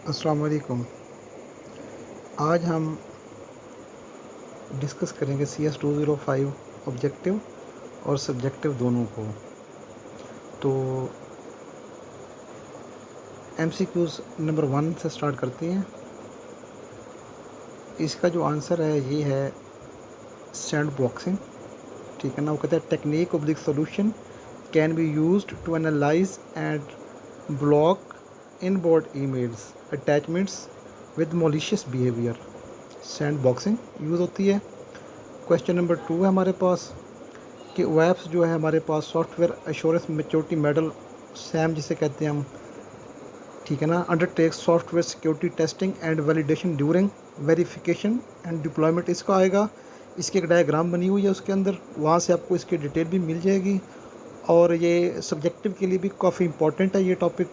अस्सलाम वालेकुम। आज हम डिस्कस करेंगे CS 205 ऑब्जेक्टिव और सब्जेक्टिव दोनों को। तो MCQs नंबर 1 से स्टार्ट करते हैं। इसका जो आंसर है ये है सैंड बॉक्सिंग। ठीक है ना। वो कहता है technique oblique solution can be used to analyze and block inboard emails attachments with malicious behavior. Sandboxing use होती है। क्वेश्चन नंबर 2 है हमारे पास कि वेब्स जो है हमारे पास software assurance maturity model SAMM जिसे कहते हैं हम। ठीक है ना। Undertake software security testing and validation during verification and deployment इसका आएगा। इसकी एक डायग्राम बनी हुई है उसके अंदर, वहाँ से आपको इसकी डिटेल भी मिल जाएगी। और ये सब्जेक्टिव के लिए भी काफ़ी इंपॉर्टेंट है ये टॉपिक,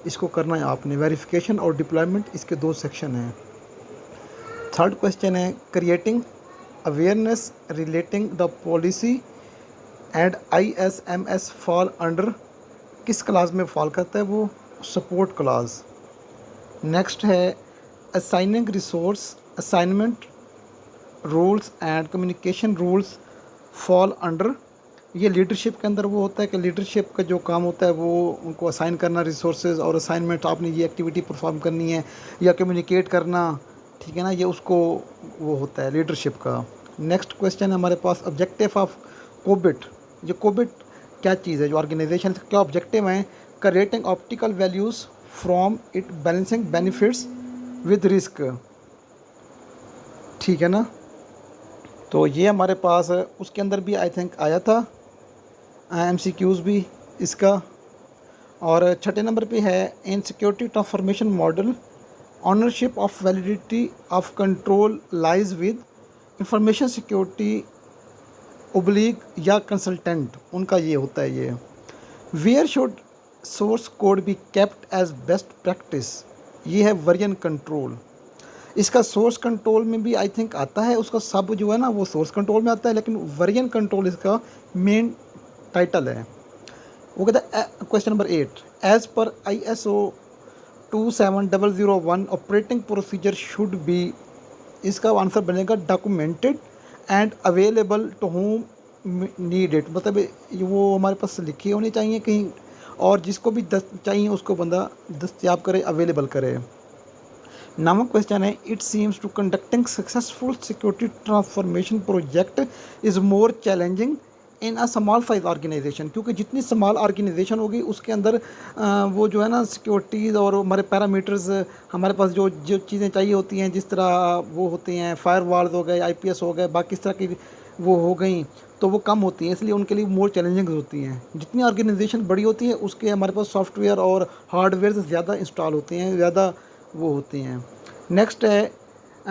इसको करना है आपने। वेरिफिकेशन और डिप्लॉयमेंट इसके 2 सेक्शन हैं। थर्ड क्वेश्चन है creating awareness relating the policy and ISMS fall under, किस क्लास में फॉल करता है वो? Support class. नेक्स्ट है assigning resource assignment rules and communication rules fall under, ये लीडरशिप के अंदर वो होता है कि लीडरशिप का जो काम होता है वो उनको असाइन करना रिसोर्सेज और असाइनमेंट, आपने ये एक्टिविटी परफॉर्म करनी है या कम्युनिकेट करना। ठीक है ना। ये उसको वो होता है लीडरशिप का। नेक्स्ट क्वेश्चन है हमारे पास ऑब्जेक्टिव ऑफ कोबिट। ये कोबिट क्या चीज़ है, जो ऑर्गेनाइजेशन क्या ऑब्जेक्टिव हैं? Creating optical values from it balancing benefits with risk. ठीक है ना। तो ये हमारे पास उसके अंदर भी आई थिंक आया था MCQs भी इसका। और छठे नंबर पे है in security transformation model ownership of validity of control lies with information security oblique या कंसल्टेंट, उनका ये होता है ये। Where should source code be kept as best practice, ये है वर्जन कंट्रोल। इसका सोर्स कंट्रोल में भी आई थिंक आता है, उसका सब जो है ना वो सोर्स कंट्रोल में आता है, लेकिन वर्जन कंट्रोल इसका मेन टाइटल है। वो कहता है question number 8 as per ISO 27001 operating procedure should be, इसका आंसर बनेगा documented and available to whom needed. मतलब वो हमारे पास लिखी होनी चाहिए कहीं, और जिसको भी चाहिए उसको बंदा दस्तियाब करे, अवेलेबल करे। नामक क्वेश्चन है it seems to conducting successful security transformation project is more challenging in a small size organization, क्योंकि जितनी स्मॉल ऑर्गेनाइजेशन होगी उसके अंदर वो जो है ना सिक्योरिटीज़ और हमारे पैरामीटर्स, हमारे पास जो जो चीज़ें चाहिए होती हैं, जिस तरह वो होती हैं फायरवॉल्स हो गए, IPS हो गए, बाकी इस तरह की वो हो गई, तो वो कम होती हैं, इसलिए उनके लिए मोर चैलेंजिंग होती हैं। जितनी ऑर्गेनाइजेशन बड़ी होती है उसके हमारे पास सॉफ्टवेयर और हार्डवेयर ज़्यादा इंस्टॉल होते हैं, ज़्यादा वो होते हैं। नेक्स्ट है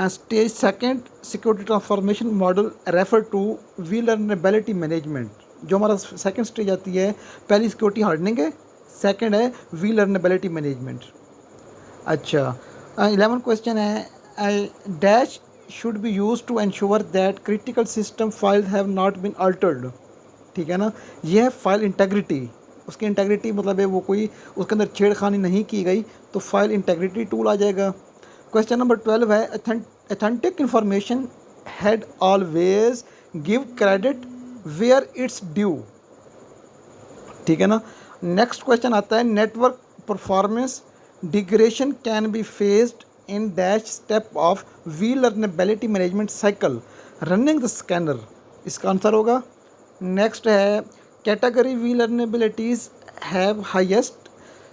stage second security transformation model refer to vulnerability management. जो हमारा सेकंड स्टेज आती है, पहली सिक्योरिटी हार्डनिंग है, सेकंड है वीलनरेबिलिटी मैनेजमेंट। अच्छा 11 क्वेश्चन है dash should be use to ensure that critical system files have not been altered. ठीक है ना। यह है फाइल इंटेग्रिटी। उसकी इंटेग्रिटी मतलब है वो कोई उसके अंदर छेड़खानी नहीं की गई, तो फाइल इंटेग्रिटी टूल आ जाएगा। क्वेश्चन नंबर 12 है authentic information had always give credit where it's due. ठीक है ना। नेक्स्ट क्वेश्चन आता है network performance degradation can be faced in dash step of vulnerability management cycle running the scanner, इसका answer होगा। Next है category vulnerabilities have highest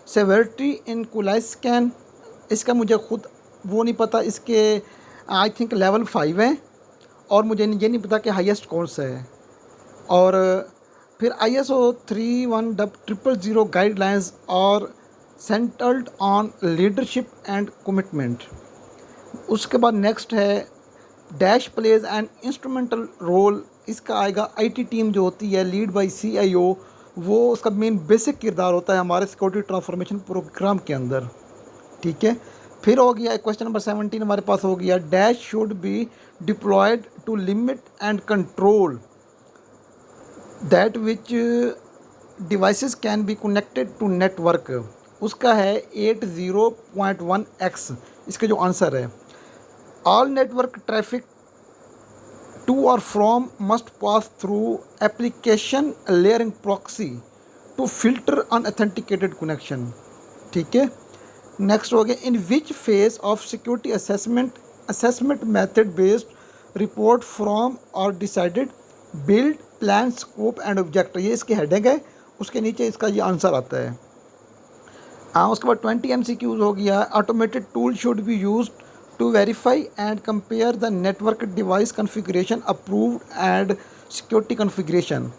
severity in Qualys scan, इसका मुझे खुद वो नहीं पता, इसके आई थिंक लेवल 5 है, और मुझे ये नहीं पता कि हाईएस्ट कौन सा है। और फिर ISO 31000 गाइडलाइंस और centered on leadership and commitment. उसके बाद नेक्स्ट है dash plays and instrumental role, इसका आएगा IT टीम जो होती है लीड बाय CIO, वो उसका मेन बेसिक किरदार होता है हमारे सिक्योरिटी ट्रांसफॉर्मेशन प्रोग्राम के अंदर। ठीक है। फिर हो गया क्वेश्चन नंबर 17 हमारे पास हो गया dash should be deployed to limit and control that which devices can be connected to network. उसका है 80.1x, इसका जो आंसर है। ऑल नेटवर्क ट्रैफिक टू और from must pass through application layering proxy to filter unauthenticated connection. ठीक है, next हो गया, in which phase of security assessment method based report from और decided build plan scope and object. ये इसकी heading है, उसके नीचे इसका ये आंसर आता है। उसके बाद 20 MCQs हो गया। Automated tool should be use to verify and compare the network device configuration approved and security configuration.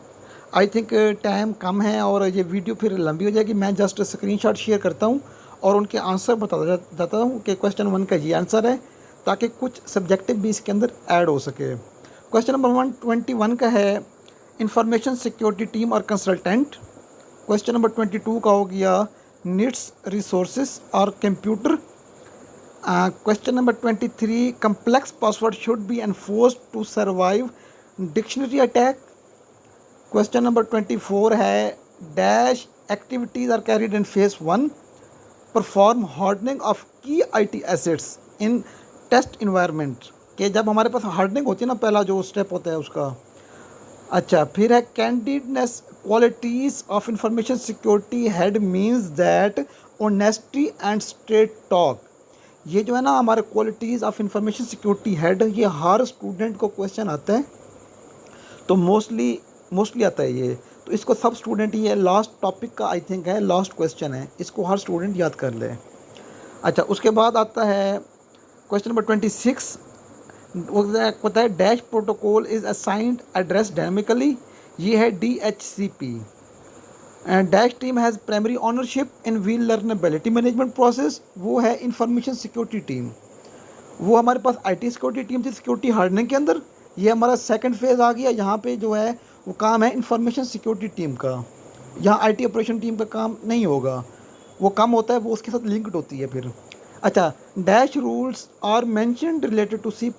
I think time कम है और ये वीडियो फिर लंबी हो जाएगी। मैं जस्ट स्क्रीनशॉट शेयर करता हूँ और उनके आंसर बताता जाता हूँ कि क्वेश्चन 1 का ये आंसर है, ताकि कुछ सब्जेक्टिव भी इसके अंदर ऐड हो सके। क्वेश्चन नंबर 121 का है इंफॉर्मेशन सिक्योरिटी टीम और कंसल्टेंट। क्वेश्चन नंबर 22 का हो गया नीड्स रिसोर्सेज और computer. Question number 23 complex password should be enforced to survive dictionary attack। Question number 24 है dash activities are carried in phase 1, perform hardening of key IT assets in test environment. कि जब हमारे पास hardening होती है ना, पहला जो स्टेप होता है उसका। अच्छा, फिर है कैंडिडनेस qualities of information security head means that honesty and straight talk. ये जो है ना हमारे qualities of information security head, ये हर स्टूडेंट को क्वेश्चन आता है, तो मोस्टली आता है ये। तो इसको सब स्टूडेंट, ये लास्ट टॉपिक का आई थिंक है, लास्ट क्वेश्चन है, इसको हर स्टूडेंट याद कर ले। अच्छा, उसके बाद आता है क्वेश्चन नंबर 26, पता है dash protocol is assigned address dynamically. ये है DHCP। And dash team has primary ownership in wheel लर्नेबिलिटी management process. वो है इंफॉर्मेशन सिक्योरिटी टीम। वो हमारे पास IT सिक्योरिटी टीम थी सिक्योरिटी हार्डनिंग के अंदर। ये हमारा सेकंड फेज़ आ गया। यहाँ पे जो है वो काम है इंफॉर्मेशन सिक्योरिटी टीम का। यहाँ IT ऑपरेशन टीम का काम नहीं होगा, वो कम होता है, वो उसके साथ लिंक्ड होती है फिर। अच्छा, dash rules are mentioned related to C++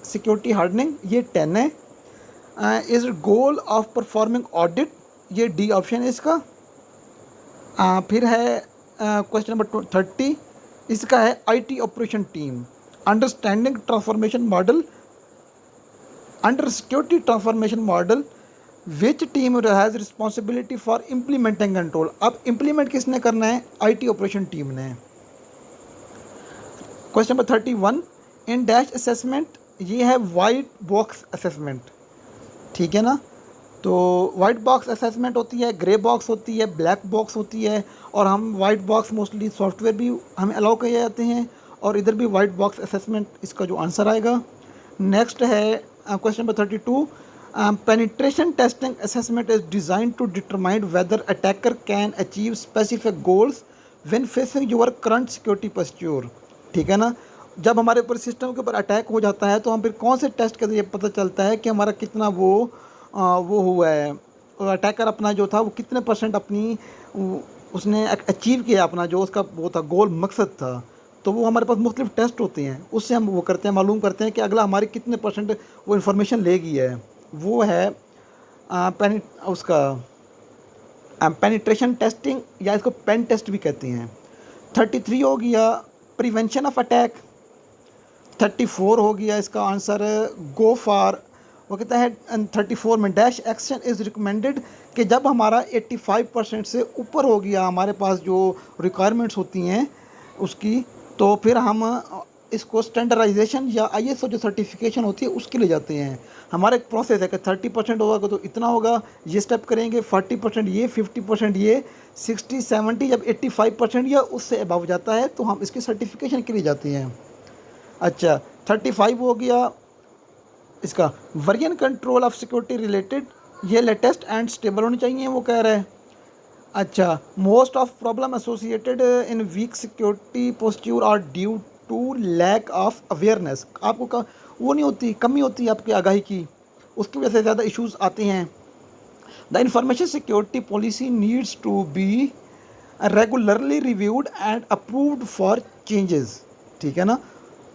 security hardening. ये 10 है। Is goal of performing audit. ये D ऑप्शन है इसका। फिर है क्वेश्चन नंबर 30, इसका है IT operation team understanding transformation model. Under security transformation model which team has responsibility for implementing control. अब इम्प्लीमेंट किसने करना है? IT ऑपरेशन टीम ने। Question number 31, in dash assessment, ये है वाइट बॉक्स असेसमेंट। ठीक है ना, तो वाइट बॉक्स असेसमेंट होती है, ग्रे बॉक्स होती है, ब्लैक बॉक्स होती है, और हम वाइट बॉक्स मोस्टली सॉफ्टवेयर भी हमें अलाउ किए जाते हैं, और इधर भी वाइट बॉक्स असेसमेंट इसका जो आंसर आएगा। नेक्स्ट है question number 32, penetration testing assessment is design to determine whether attacker can achieve specific goals when facing your current security posture. ठीक है ना, जब हमारे ऊपर सिस्टम के ऊपर अटैक हो जाता है तो हम फिर कौन से टेस्ट के जरिए पता चलता है कि हमारा कितना वो हुआ है, अटैकर अपना जो था वो कितने % अपनी उसने अचीव किया, अपना जो उसका वो था गोल मकसद था। तो वो हमारे पास मुख्तलिफ टेस्ट होते हैं, उससे हम वो करते हैं, मालूम करते हैं कि अगला हमारी कितने % वो इन्फॉर्मेशन लेगी है। वो है उसका पेनिट्रेशन टेस्टिंग, या इसको पेन टेस्ट भी कहते हैं। 33 हो गया प्रिवेंशन ऑफ अटैक। 34 हो गया इसका आंसर गो फॉर। वो कहता है 34 में डैश एक्शन इज़ रिकमेंडेड, कि जब हमारा 85% से ऊपर हो गया हमारे पास जो रिक्वायरमेंट्स होती हैं उसकी, तो फिर हम इसको स्टैंडर्डाइजेशन या ISO जो सर्टिफिकेशन होती है उसके लिए जाते हैं। हमारा एक प्रोसेस है कि 30% होगा तो इतना होगा, ये स्टेप करेंगे, 40% ये, 50% ये, 60-70, जब 85% या उससे अबव जाता है तो हम इसकी सर्टिफिकेशन के लिए जाते हैं। अच्छा, 35 हो गया इसका version control of security related, ये लेटेस्ट एंड स्टेबल होनी चाहिए, वो कह रहा है। अच्छा, most of problem associated in weak security posture are due to lack of awareness. आपको वो नहीं होती, कमी होती है आपकी आगाही की, उसकी वजह से ज़्यादा इश्यूज आते हैं। The information security policy needs to be regularly reviewed and approved for changes. ठीक है ना,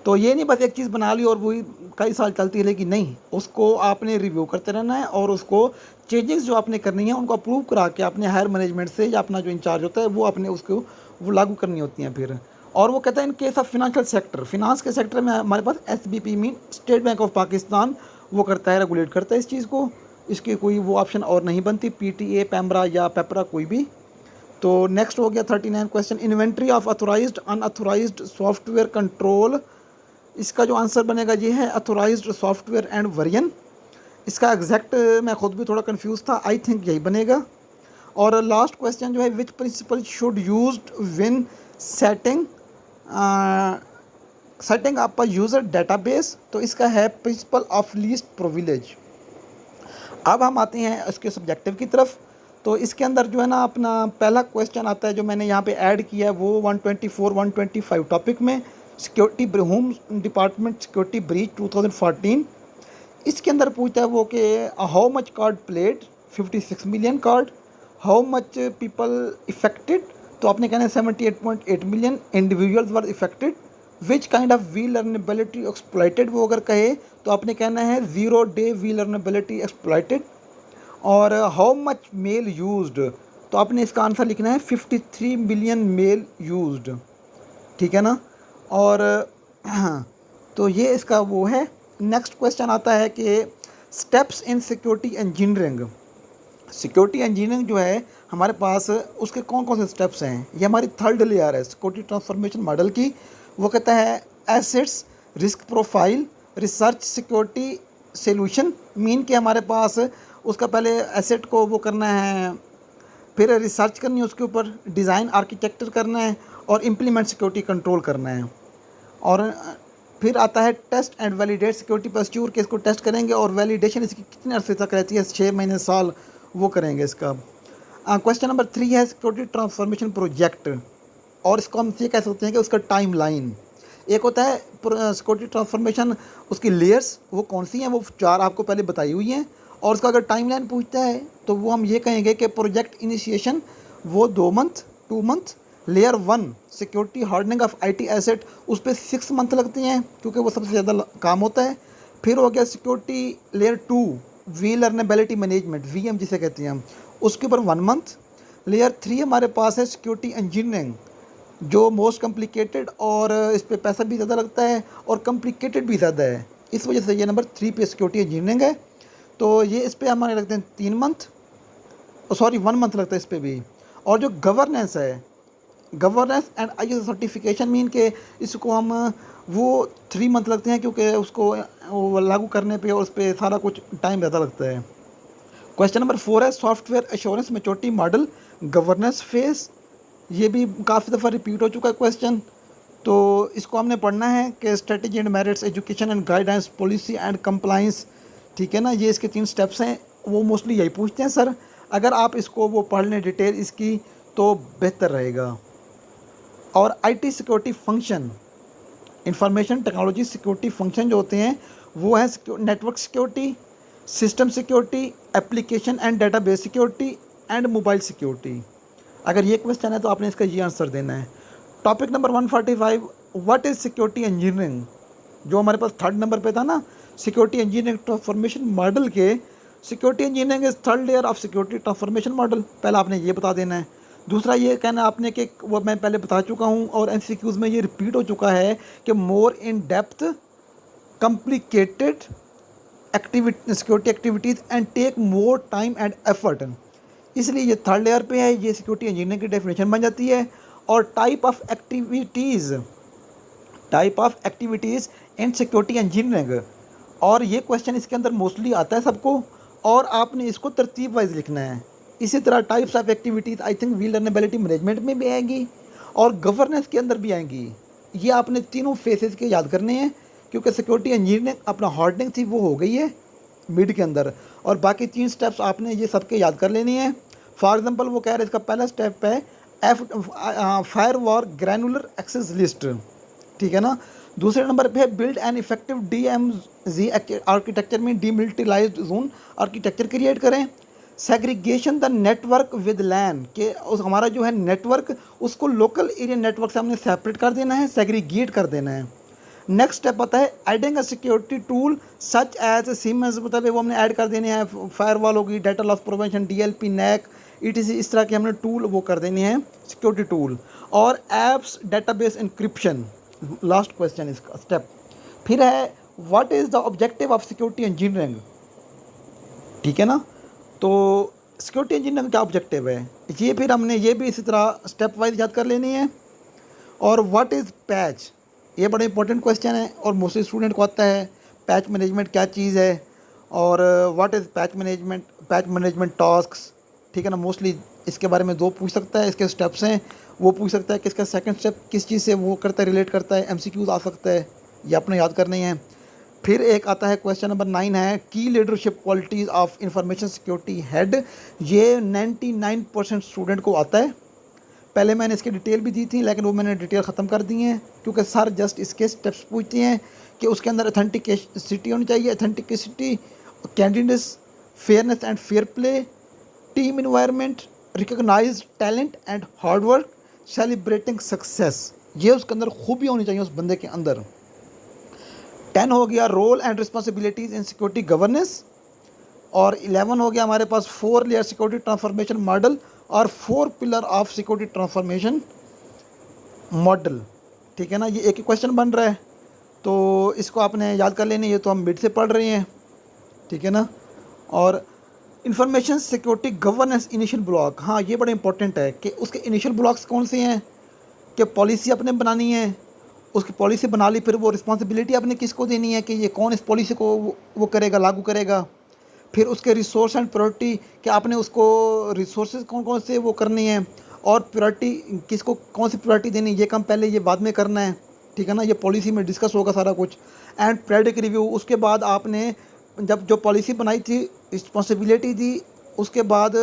तो ये नहीं बस एक चीज़ बना ली और वही कई साल चलती है, लेकिन नहीं, उसको आपने रिव्यू करते रहना है, और उसको चेंजेस जो आपने करनी है उनको अप्रूव करा के आपने हायर मैनेजमेंट से, या अपना जो इंचार्ज होता है वो आपने उसको वो लागू करनी होती हैं फिर। और वो कहता है in case of financial sector, finance के सेक्टर में हमारे पास SBP mean state bank of Pakistan वो करता है, रेगुलेट करता है इस चीज़ को। इसकी कोई वो ऑप्शन और नहीं बनती, PTA, पेमरा या पेपरा कोई भी। तो नेक्स्ट हो गया 39 question, inventory of authorized unauthorized software control. इसका जो आंसर बनेगा ये है अथोराइज्ड सॉफ्टवेयर एंड वर्जन। इसका एग्जैक्ट मैं खुद भी थोड़ा कंफ्यूज था, आई थिंक यही बनेगा। और लास्ट क्वेश्चन जो है which principle should used when setting setting up a user database, तो इसका है प्रिंसिपल ऑफ लीस्ट प्रिविलेज। अब हम आते हैं इसके सब्जेक्टिव की तरफ। तो इसके अंदर जो है ना अपना पहला क्वेश्चन आता है जो मैंने यहाँ पे ऐड किया है वो 124 125 टॉपिक में security home department security breach 2014। इसके अंदर पूछता है वो कि how much card played 56 million card, how much people affected, तो आपने कहना है 78.8 million individuals were affected, which kind of vulnerability exploited, वो अगर कहे तो आपने कहना है 0 डे वी लर्नेबिलिटी एक्सप्लॉइटेड। और हाउ मच मेल यूज्ड, तो आपने इसका आंसर लिखना है 53 मिलियन मेल यूज्ड, ठीक है ना। और तो ये इसका वो है। नेक्स्ट क्वेश्चन आता है कि steps in security engineering. Security engineering जो है हमारे पास उसके कौन कौन से स्टेप्स हैं, ये हमारी थर्ड लेयर है सिक्योरिटी ट्रांसफॉर्मेशन मॉडल की। वो कहता है assets, risk profile, research, security solution, mean कि हमारे पास उसका पहले एसेट को वो करना है, फिर रिसर्च करनी है उसके ऊपर, डिज़ाइन आर्किटेक्चर करना है और इम्प्लीमेंट सिक्योरिटी कंट्रोल करना है। और फिर आता है test and validate security procedure के इसको टेस्ट करेंगे और वैलिडेशन इसकी कितने अरसे तक रहती है, 6 महीने साल वो करेंगे इसका। क्वेश्चन नंबर 3 है सिक्योरिटी ट्रांसफॉर्मेशन प्रोजेक्ट, और इसको हम ये कह सकते हैं कि उसका टाइम लाइन। एक होता है सिक्योरिटी ट्रांसफॉर्मेशन, उसकी लेयर्स वो कौन सी हैं, वो 4 आपको पहले बताई हुई हैं। और उसका अगर टाइम लाइन पूछता है तो वो हम ये कहेंगे कि प्रोजेक्ट इनिशिएशन वो 2 month 2 month, layer 1 security hardening of IT asset उस पर 6 मंथ लगते हैं क्योंकि वो सबसे ज़्यादा काम होता है। फिर हो गया security layer 2 vulnerability management, VM जिसे कहते हैं हम, उसके ऊपर 1 मंथ। लेयर 3 हमारे पास है सिक्योरिटी इंजीनियरिंग जो मोस्ट कॉम्प्लिकेटेड और इस पर पैसा भी ज़्यादा लगता है और कॉम्प्लिकेटेड भी ज़्यादा है, इस वजह से ये नंबर 3 पे सिक्योरिटी इंजीनियरिंग है। तो ये इस पर हमारे लगते हैं 3 मंथ, सॉरी 1 मंथ लगता है इस पर भी। और जो गवर्नेंस है, governance and ISO certification mean के इसको हम वो 3 मंथ लगते हैं क्योंकि उसको वो लागू करने पे और उस पर सारा कुछ टाइम ज़्यादा लगता है। क्वेश्चन नंबर 4 है software assurance maturity model governance phase, ये भी काफ़ी दफ़ा रिपीट हो चुका है क्वेश्चन। तो इसको हमने पढ़ना है कि strategy and merits, education and guidance, policy and compliance, ठीक है ना। ये इसके 3 स्टेप्स हैं, वो मोस्टली यही पूछते हैं सर। अगर आप इसको वो पढ़ लें डिटेल इसकी तो बेहतर रहेगा। और IT security function, information technology security function जो होते हैं वो है network security, system security, application and database security and mobile security. अगर ये क्वेश्चन है तो आपने इसका ये आंसर देना है। Topic number 145 what is security engineering, जो हमारे पास 3rd नंबर पे था ना, सिक्योरिटी इंजीनियरिंग ट्रांसफॉर्मेशन मॉडल के security engineering is 3rd layer of security transformation model, पहला आपने ये बता देना है। दूसरा ये कहना आपने कि वो मैं पहले बता चुका हूँ और MCQs में ये रिपीट हो चुका है कि more in depth complicated activity security activities and take more time and effort, इसलिए ये 3rd लेयर पे है। ये सिक्योरिटी इंजीनियरिंग की डेफिनेशन बन जाती है। और type of activities in security engineering, और ये क्वेश्चन इसके अंदर मोस्टली आता है सबको और आपने इसको तरतीब वाइज लिखना है। इसी तरह types of activities I think vulnerability management में भी आएंगी और गवर्नेंस के अंदर भी आएंगी। ये आपने तीनों फेसेस के याद करने हैं क्योंकि सिक्योरिटी इंजीनियरिंग अपना हार्डनिंग थी वो हो गई है मिड के अंदर, और बाकी 3 स्टेप्स आपने ये सबके याद कर लेनी है। फॉर एग्जांपल वो कह रहे हैं इसका पहला स्टेप है फायरवॉल ग्रैनुलर एक्सेस लिस्ट, ठीक है ना। दूसरे नंबर पे है build an effective DMZ architecture में डीमिलिटराइज्ड जोन आर्किटेक्चर क्रिएट करें। सेग्रीगेशन द नेटवर्क विद लैन के उस हमारा जो है नेटवर्क उसको लोकल एरिया नेटवर्क से हमने सेपरेट कर देना है, सेग्रीगेट कर देना है। नेक्स्ट स्टेप आता है adding a security tool such as SIEMs, मतलब वो हमने ऐड कर देने हैं, फायरवॉल होगी, data loss prevention, DLP, NAC, ETC, इस तरह के हमने टूल वो कर देने हैं सिक्योरिटी टूल। और apps database encryption, last question इसका स्टेप। फिर है what is the objective of security engineering, ठीक है ना। तो सिक्योरिटी इंजीनियरिंग क्या ऑब्जेक्टिव है, ये फिर हमने ये भी इसी तरह स्टेप वाइज याद कर लेनी है। और व्हाट इज़ पैच, ये बड़ा इंपॉर्टेंट क्वेश्चन है और मोस्टली स्टूडेंट को आता है। पैच मैनेजमेंट क्या चीज़ है, और what is patch management tasks, ठीक है ना। मोस्टली इसके बारे में 2 पूछ सकता है, इसके स्टेप्स हैं वो पूछ सकता है कि इसका सेकंड स्टेप किस चीज़ से वो करता है, रिलेट करता है, एमसीक्यूज आ सकता है, ये आपने याद करनी है। फिर एक आता है क्वेश्चन नंबर 9 है की leadership qualities of information security head, ये 99% स्टूडेंट को आता है। पहले मैंने इसकी डिटेल भी दी थी लेकिन वो मैंने डिटेल ख़त्म कर दी है क्योंकि सर जस्ट इसके स्टेप्स पूछते हैं कि उसके अंदर ऑथेंटिसिटी होनी चाहिए, authenticity, candidates, fairness and fair play, team environment, recognise talent and hard work, celebrating success, ये उसके अंदर खूबी होनी चाहिए उस बंदे के अंदर। 10 हो गया role and responsibilities in security governance, और 11 हो गया हमारे पास 4 लेयर सिक्योरिटी ट्रांसफॉर्मेशन मॉडल और 4 pillar of security transformation model, ठीक है ना। ये एक ही क्वेश्चन बन रहा है तो इसको आपने याद कर लेनी, ये तो हम मिड से पढ़ रहे हैं, ठीक है ना। और information security governance initial block, हाँ ये बड़ा इंपॉर्टेंट है कि उसके इनिशियल ब्लॉक्स कौन से हैं, कि पॉलिसी अपने बनानी है, उसकी पॉलिसी बना ली, फिर वो रिस्पॉन्सिबिलिटी आपने किसको देनी है कि ये कौन इस पॉलिसी को वो करेगा, लागू करेगा। फिर उसके रिसोर्स एंड प्रायोरिटी कि आपने उसको रिसोर्सेज कौन कौन से वो करनी है, और प्रायोरिटी किसको कौन सी प्रायोरिटी देनी, ये काम पहले ये बाद में करना है, ठीक है ना। ये पॉलिसी में डिस्कस होगा सारा कुछ। एंड पीरियडिक रिव्यू, उसके बाद आपने जब जो पॉलिसी बनाई थी, रिस्पॉन्सिबिलिटी दी, उसके बाद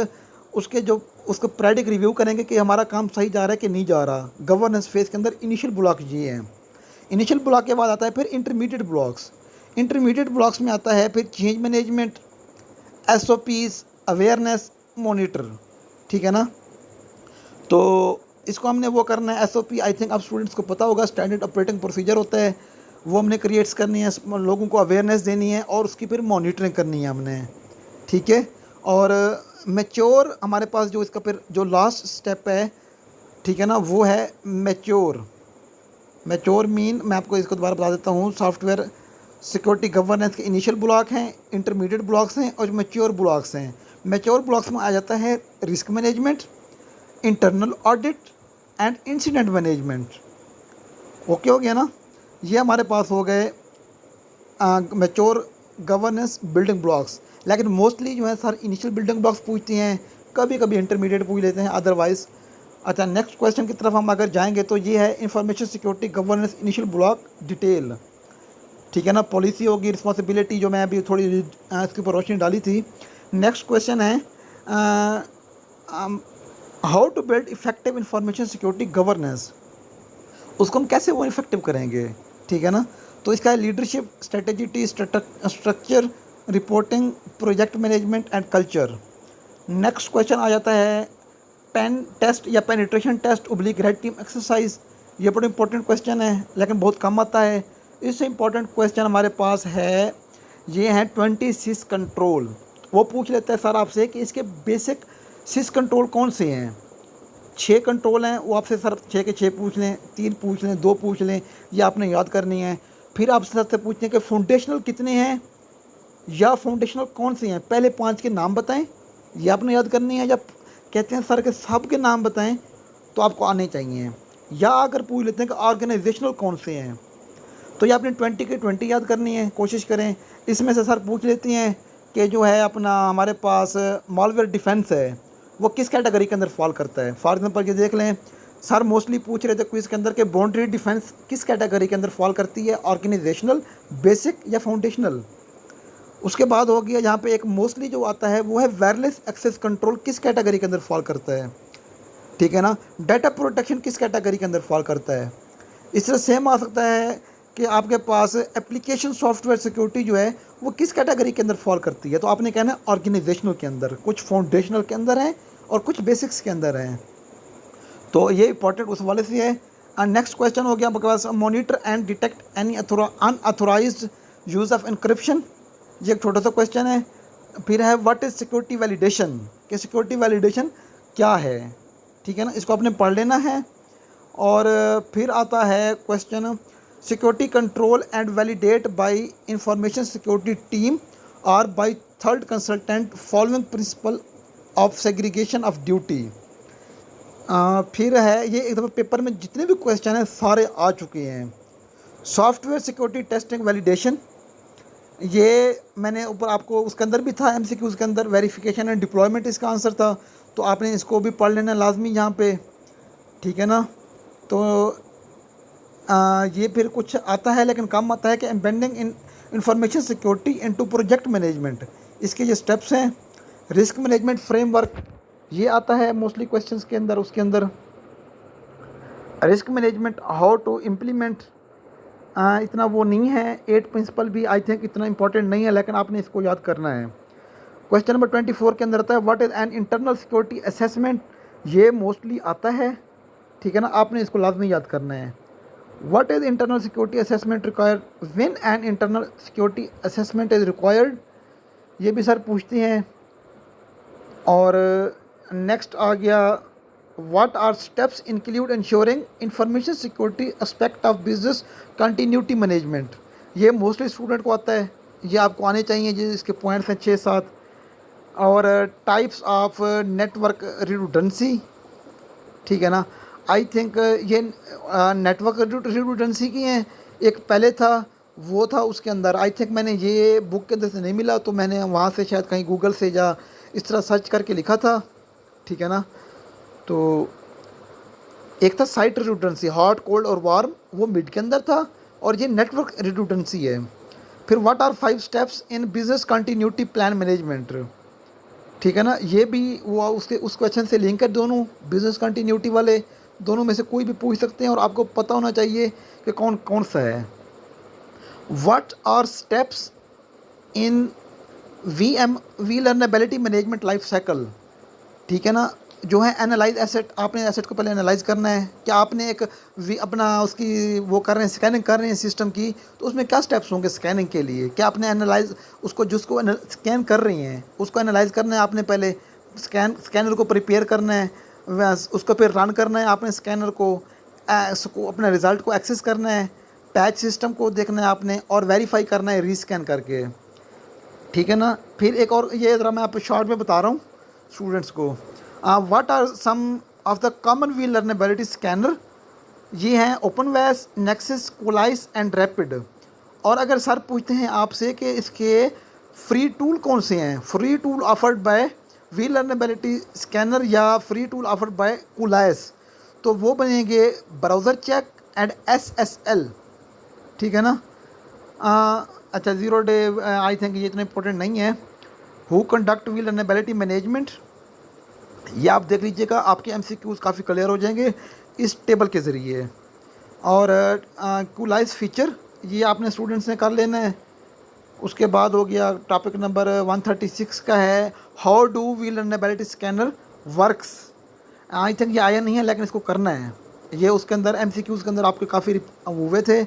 उसको पीरियडिक रिव्यू करेंगे कि हमारा काम सही जा रहा है कि नहीं जा रहा। गवर्नेंस फेज के अंदर इनिशियल ब्लॉक ये है। इनिशियल ब्लॉक के बाद आता है फिर इंटरमीडिएट ब्लॉक्स। इंटरमीडिएट ब्लॉक्स में आता है फिर change management, SOPs, awareness, monitor, ठीक है ना। तो इसको हमने वो करना है SOP, आई थिंक आप स्टूडेंट्स को पता होगा, स्टैंडर्ड ऑपरेटिंग प्रोसीजर होता है, वो हमने क्रिएट्स करनी है, लोगों को अवेयरनेस देनी है और उसकी फिर मॉनिटरिंग करनी है हमने, ठीक है। और मैच्योर हमारे पास जो इसका फिर जो लास्ट स्टेप है, ठीक है ना, वो है मैच्योर। मैच्योर मीन मैं आपको इसको दोबारा बता देता हूँ, सॉफ्टवेयर सिक्योरिटी गवर्नेंस के इनिशियल ब्लॉक हैं, इंटरमीडिएट ब्लॉक्स हैं और मैच्योर ब्लॉक्स हैं। मैच्योर ब्लॉक्स में आ जाता है risk management, internal audit and incident management. Okay हो गया ना, ये हमारे पास हो गए मैच्योर गवर्नेंस बिल्डिंग ब्लॉक्स। लेकिन मोस्टली जो है सर इनिशियल बिल्डिंग ब्लॉक्स पूछते हैं, कभी कभी इंटरमीडिएट पूछ लेते हैं अदरवाइज। अच्छा, नेक्स्ट क्वेश्चन की तरफ हम अगर जाएंगे तो ये है information security governance initial block detail, ठीक है ना। पॉलिसी होगी, रिस्पॉन्सिबिलिटी जो मैं अभी थोड़ी इसके ऊपर रोशनी डाली थी। नेक्स्ट क्वेश्चन है how to build effective information security governance, उसको हम कैसे वो इफेक्टिव करेंगे, ठीक है ना। तो इसका है leadership, strategy, structure, reporting, project management and culture. Next question आ जाता है पेन टेस्ट या penetration test oblique red team exercise. ये बड़ा इंपॉर्टेंट क्वेश्चन है लेकिन बहुत कम आता है। इससे इंपॉर्टेंट क्वेश्चन हमारे पास है, ये है 20 सिस कंट्रोल। वो पूछ लेता है सर आपसे कि इसके बेसिक सिस कंट्रोल कौन से हैं। 6 कंट्रोल हैं, वो आपसे सर 6 के 6 पूछ लें, 3 पूछ लें, 2 पूछ लें, ये आपने याद करनी है। फिर आपसे सर से पूछते हैं कि फाउंडेशनल कितने हैं या फाउंडेशनल कौन से हैं, पहले 5 के नाम बताएं, ये आपने याद करनी है। या कहते हैं सर के सब के नाम बताएं तो आपको आने चाहिए। या अगर पूछ लेते हैं कि ऑर्गेनाइजेशनल कौन से हैं, तो ये आपने 20 के 20 याद करनी है, कोशिश करें। इसमें से सर पूछ लेती हैं कि जो है अपना हमारे पास मालवेयर डिफेंस है, वो किस कैटेगरी के अंदर फॉल करता है। फॉर एग्जांपल ये देख लें, सर मोस्टली पूछ रहे थे क्विज के अंदर कि बाउंड्री डिफेंस किस कैटेगरी के अंदर फॉल करती है, ऑर्गेनाइजेशनल, बेसिक या फाउंडेशनल। उसके बाद हो गया यहाँ पे एक मोस्टली जो आता है वो है वायरलेस एक्सेस कंट्रोल, किस कैटेगरी के अंदर फॉल करता है, ठीक है ना। डाटा प्रोटेक्शन किस कैटेगरी के अंदर फॉल करता है। इस तरह सेम आ सकता है कि आपके पास एप्लीकेशन सॉफ्टवेयर सिक्योरिटी जो है वो किस कैटेगरी के अंदर फॉल करती है। तो आपने कहना है ऑर्गेनाइजेशनल के अंदर, कुछ फाउंडेशनल के अंदर हैं और कुछ बेसिक्स के अंदर हैं। तो ये इंपॉर्टेंट उस वाले से है। एंड नेक्स्ट क्वेश्चन हो गया आपके पास monitor and detect any unauthorized use of encryption. ये एक छोटा सा क्वेश्चन है। फिर है व्हाट इज़ सिक्योरिटी वैलिडेशन, कि सिक्योरिटी वैलिडेशन क्या है, ठीक है ना, इसको आपने पढ़ लेना है। और फिर आता है question, security control and validate by information security team और by third consultant following principle of segregation of duty. फिर है ये एक दफ़ा पेपर में जितने भी क्वेश्चन हैं सारे आ चुके हैं। सॉफ्टवेयर सिक्योरिटी टेस्टिंग वैलिडेशन, ये मैंने ऊपर आपको उसके अंदर भी था एमसीक्यूज़ के अंदर, वेरिफिकेशन एंड डिप्लॉयमेंट इसका आंसर था, तो आपने इसको भी पढ़ लेना लाजमी यहाँ पे, ठीक है ना। तो ये फिर कुछ आता है लेकिन कम आता है कि एम्बेडिंग इन information security into project management, इसके ये स्टेप्स हैं। रिस्क मैनेजमेंट फ्रेमवर्क, ये आता है मोस्टली क्वेश्चंस के अंदर। उसके अंदर risk management how to implement, इतना वो नहीं है। 8 प्रिंसिपल भी आई थिंक इतना इंपॉर्टेंट नहीं है, लेकिन आपने इसको याद करना है। क्वेश्चन नंबर 24 के अंदर आता है what is an internal security assessment, ये मोस्टली आता है, ठीक है ना, आपने इसको लाजमी याद करना है। What is internal security assessment required, when an internal security assessment is required, ये भी सर पूछते हैं। और नेक्स्ट आ गया what are steps include ensuring information security aspect of business continuity management, ये मोस्टली स्टूडेंट को आता है, ये आपको आने चाहिए, ये इसके पॉइंट्स हैं 6-7। और टाइप्स ऑफ नेटवर्क रिडंडेंसी, ठीक है ना, आई थिंक ये नेटवर्क रिडंडेंसी की हैं। एक पहले था वो था उसके अंदर, आई थिंक मैंने ये बुक के अंदर से नहीं मिला, तो मैंने वहाँ से शायद कहीं गूगल से या इस तरह सर्च करके लिखा था, ठीक है ना। तो एक था साइट रिडंडेंसी, हॉट कोल्ड और वार्म, वो मिड के अंदर था, और ये नेटवर्क रिडंडेंसी है। फिर what are 5 steps in business continuity plan management, ठीक है ना, ये भी वो उसके उस क्वेश्चन से लिंक है, दोनों बिजनेस कंटिन्यूटी वाले, दोनों में से कोई भी पूछ सकते हैं और आपको पता होना चाहिए कि कौन कौन सा है। What are steps in vulnerability management life cycle, ठीक है ना, जो है एनालाइज एसेट, आपने एसेट को पहले एनालाइज करना है, क्या आपने एक अपना उसकी वो कर रहे हैं, स्कैनिंग कर रहे हैं सिस्टम की, तो उसमें क्या स्टेप्स होंगे स्कैनिंग के लिए, क्या आपने एनालाइज उसको जिसको स्कैन कर रही हैं उसको एनालाइज करना है, आपने पहले स्कैनर को प्रिपेयर करना है, उसको फिर रन करना है आपने स्कैनर को, उसको अपने रिज़ल्ट को एक्सेस करना है, पैच सिस्टम को देखना है आपने, और वेरीफाई करना है रीस्कैन करके, ठीक है ना। फिर एक और ये ज़रा मैं आपको शॉर्ट में बता रहा हूँ स्टूडेंट्स को, what are some of the common vulnerability scanner, ये हैं OpenVAS, Nessus, Qualys and Rapid. और अगर सर पूछते हैं आपसे कि इसके फ्री टूल कौन से हैं, free tool offered by vulnerability scanner या free tool offered by Qualys, तो वो बनेंगे ब्राउज़र चेक एंड SSL, ठीक है ना। अच्छा, 0 डे आई थिंक ये इतना इंपॉर्टेंट नहीं है। Who conduct vulnerability management, ये आप देख लीजिएगा, आपके MCQs काफ़ी क्लियर हो जाएंगे इस टेबल के ज़रिए। और कोलाइस फीचर, ये आपने स्टूडेंट्स ने कर लेना है। उसके बाद हो गया टॉपिक नंबर 136 का है how do vulnerability scanner works, I think ये आया नहीं है लेकिन इसको करना है, ये उसके अंदर MCQs के अंदर आपके काफ़ी हुए थे,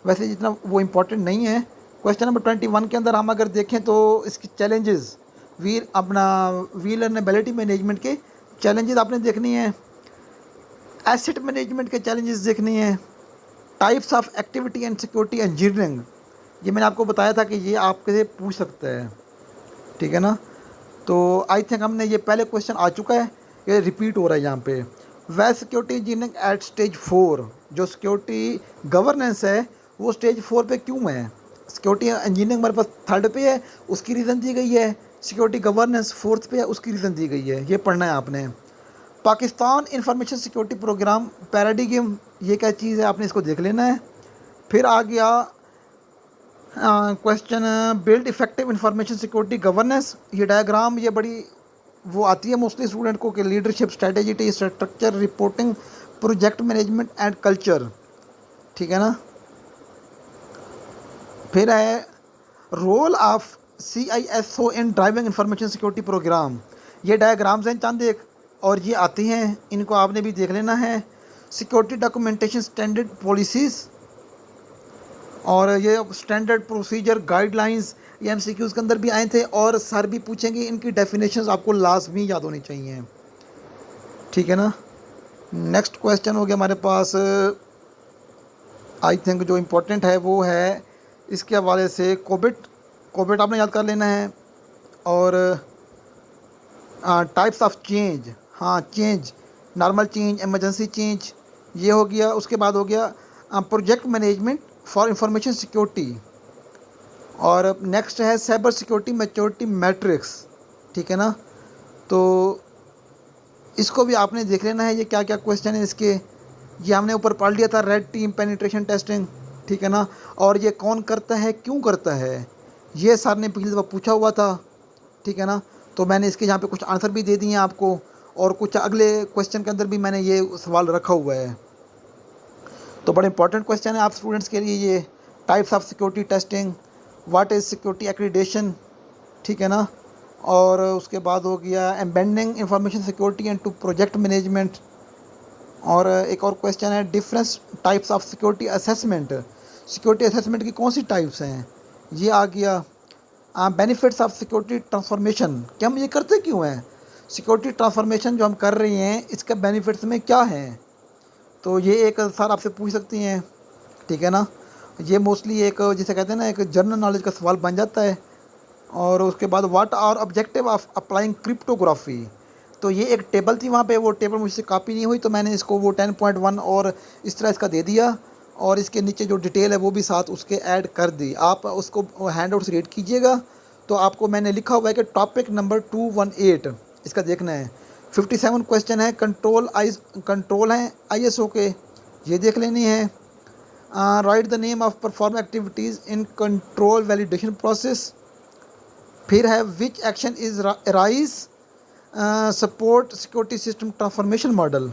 वैसे जितना वो इम्पोर्टेंट नहीं है। क्वेश्चन नंबर 21 के अंदर हम अगर देखें तो इसकी चैलेंजेस, वी लर्नेबिलिटी मैनेजमेंट के चैलेंजेस आपने देखनी है, एसेट मैनेजमेंट के चैलेंजेस देखनी है, types of activity and security engineering, ये मैंने आपको बताया था कि ये आपसे पूछ सकता है, ठीक है ना। तो आई थिंक हमने ये पहले क्वेश्चन आ चुका है, ये रिपीट हो रहा है यहाँ पे। वह सिक्योरिटी इंजीनियरिंग एट स्टेज 4, जो सिक्योरिटी गवर्नेंस है वो स्टेज 4 पे क्यों है, सिक्योरिटी इंजीनियरिंग हमारे पास 3rd पे है, उसकी रीज़न दी गई है, सिक्योरिटी गवर्नेंस 4th पे है, उसकी रीज़न दी गई है, ये पढ़ना है आपने। Pakistan information security program paradigm, ये क्या चीज़ है आपने इसको देख लेना है। फिर आ गया question build effective information security governance, ये डायग्राम ये बड़ी वो आती है मोस्टली स्टूडेंट को कि leadership, strategy, structure, reporting, project management and culture, ठीक है ना। फिर है role of CISO in driving information security program, ये डायग्राम्स हैं चंद एक, और ये आती हैं, इनको आपने भी देख लेना है। सिक्योरिटी डॉक्यूमेंटेशन स्टैंडर्ड पॉलिसीज़, और ये स्टैंडर्ड प्रोसीजर गाइडलाइंस, ये MCQs के अंदर भी आए थे, और सर भी पूछेंगे, इनकी डेफिनेशंस आपको लाजमी याद होनी चाहिए, ठीक है ना। नेक्स्ट क्वेश्चन हो गया हमारे पास, आई थिंक जो इम्पोर्टेंट है वो है इसके हवाले से कोविड। कोविड आपने याद कर लेना है। और टाइप्स ऑफ चेंज, हाँ change, normal change, emergency change, ये हो गया। उसके बाद हो गया project management for information security. और नेक्स्ट है साइबर सिक्योरिटी मैच्योरिटी मैट्रिक्स, ठीक है ना। तो इसको भी आपने देख लेना है, ये क्या क्या क्वेश्चन है इसके। ये हमने ऊपर पढ़ लिया था, रेड टीम पेनिट्रेशन टेस्टिंग, ठीक है ना। और ये कौन करता है, क्यों करता है, ये सर ने पिछली दफ़ा पूछा हुआ था, ठीक है ना। तो मैंने इसके यहाँ पे कुछ आंसर भी दे दिए हैं आपको, और कुछ अगले क्वेश्चन के अंदर भी मैंने ये सवाल रखा हुआ है। तो बड़ा इंपॉर्टेंट क्वेश्चन है आप स्टूडेंट्स के लिए ये। Types of security testing, what is security accreditation, ठीक है ना। और उसके बाद हो गया embedding information security and to project management. और एक और क्वेश्चन है difference types of security assessment, security assessment की कौन सी टाइप्स हैं, ये आ गया। बेनिफिट्स ऑफ सिक्योरिटी ट्रांसफॉर्मेशन, कि हम ये करते क्यों हैं, सिक्योरिटी ट्रांसफॉर्मेशन जो हम कर रहे हैं इसका बेनिफिट्स में क्या है, तो ये एक सर आपसे पूछ सकती हैं, ठीक है ना। ये मोस्टली एक जिसे कहते हैं ना एक जनरल नॉलेज का सवाल बन जाता है। और उसके बाद what are objective of applying cryptography, तो ये एक टेबल थी वहाँ पे, वो टेबल मुझसे कॉपी नहीं हुई तो मैंने इसको वो 10.1 और इस तरह इसका दे दिया। और इसके नीचे जो डिटेल है वो भी साथ उसके ऐड कर दी। आप उसको हैंड आउट से रीड कीजिएगा तो आपको मैंने लिखा हुआ है कि टॉपिक नंबर 218 इसका देखना है। 57 क्वेश्चन है, कंट्रोल हैं ISO के, ये देख लेनी है। Right the name of perform activities in control validation process. फिर है विच action is rise support security system transformation model.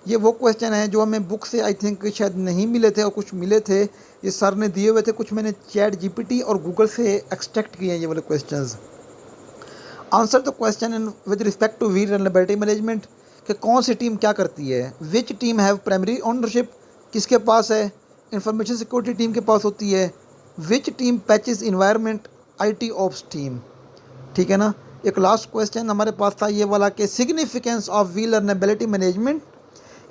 ये वो क्वेश्चन है जो हमें बुक से आई थिंक शायद नहीं मिले थे और कुछ मिले थे, ये सर ने दिए हुए थे, कुछ मैंने चैट GPT और गूगल से एक्सट्रैक्ट किए हैं ये वाले questions. Answer the question in with respect to vulnerability management, कि कौन सी टीम क्या करती है। Which team have primary ownership, किसके पास है, इंफॉर्मेशन सिक्योरिटी टीम के पास होती है। Which team patches environment, IT ops team, ठीक है ना। एक लास्ट क्वेश्चन हमारे पास था ये वाला कि significance of vulnerability management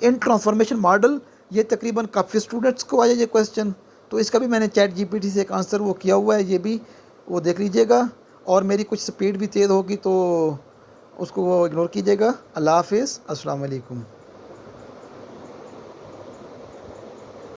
in transformation model, ये तकरीबन काफ़ी स्टूडेंट्स को आया ये क्वेश्चन, तो इसका भी मैंने चैट GPT से एक आंसर वो किया हुआ है, ये भी वो देख लीजिएगा। और मेरी कुछ स्पीड भी तेज़ होगी तो उसको वो इग्नोर कीजिएगा। अल्लाह हाफिज़, अस्सलाम वालेकुम।